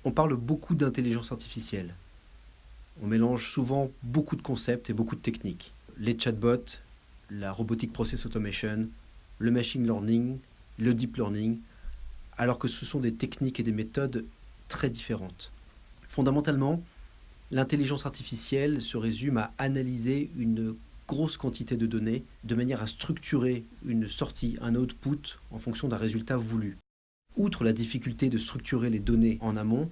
On parle beaucoup d'intelligence artificielle. On mélange souvent beaucoup de concepts et beaucoup de techniques. Les chatbots, la robotic process automation, le machine learning, le deep learning, alors que ce sont des techniques et des méthodes très différentes. Fondamentalement, l'intelligence artificielle se résume à analyser une grosse quantité de données de manière à structurer une sortie, un output, en fonction d'un résultat voulu. Outre la difficulté de structurer les données en amont,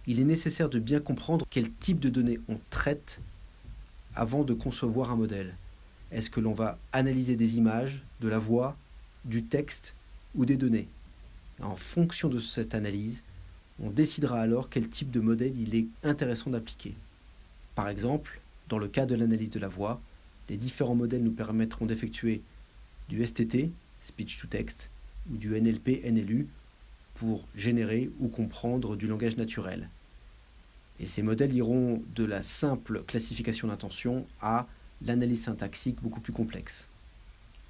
il est nécessaire de bien comprendre quel type de données on traite avant de concevoir un modèle. Est-ce que l'on va analyser des images, de la voix, du texte ou des données? En fonction de cette analyse, on décidera alors quel type de modèle il est intéressant d'appliquer. Par exemple, dans le cas de l'analyse de la voix, les différents modèles nous permettront d'effectuer du STT, Speech to Text, ou du NLP-NLU pour générer ou comprendre du langage naturel. Et ces modèles iront de la simple classification d'intention à l'analyse syntaxique beaucoup plus complexe.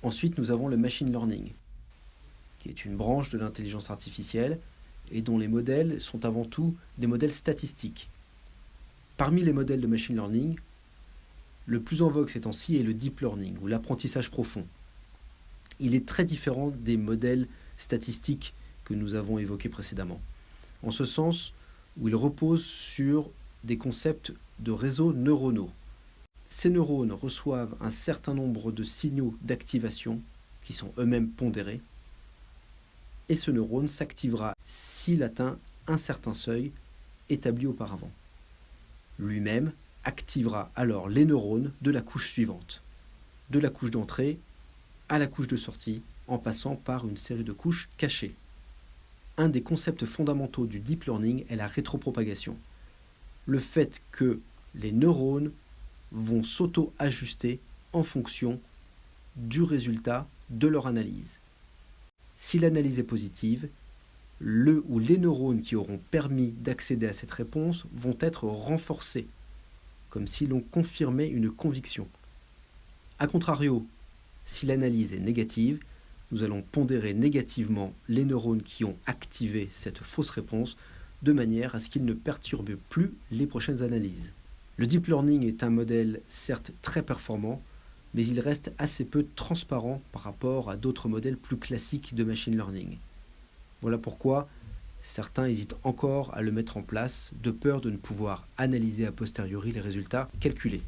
Ensuite, nous avons le machine learning, qui est une branche de l'intelligence artificielle et dont les modèles sont avant tout des modèles statistiques. Parmi les modèles de machine learning, le plus en vogue ces temps-ci est le deep learning, ou l'apprentissage profond. Il est très différent des modèles statistiques que nous avons évoqués précédemment, en ce sens où il repose sur des concepts de réseaux neuronaux. Ces neurones reçoivent un certain nombre de signaux d'activation qui sont eux-mêmes pondérés, et ce neurone s'activera s'il atteint un certain seuil établi auparavant. Lui-même activera alors les neurones de la couche suivante, de la couche d'entrée à la couche de sortie, en passant par une série de couches cachées. Un des concepts fondamentaux du deep learning est la rétropropagation. Le fait que les neurones vont s'auto-ajuster en fonction du résultat de leur analyse. Si l'analyse est positive, le ou les neurones qui auront permis d'accéder à cette réponse vont être renforcés, comme si l'on confirmait une conviction. A contrario, si l'analyse est négative, nous allons pondérer négativement les neurones qui ont activé cette fausse réponse de manière à ce qu'ils ne perturbent plus les prochaines analyses. Le deep learning est un modèle certes très performant, mais il reste assez peu transparent par rapport à d'autres modèles plus classiques de machine learning. Voilà pourquoi certains hésitent encore à le mettre en place, de peur de ne pouvoir analyser a posteriori les résultats calculés.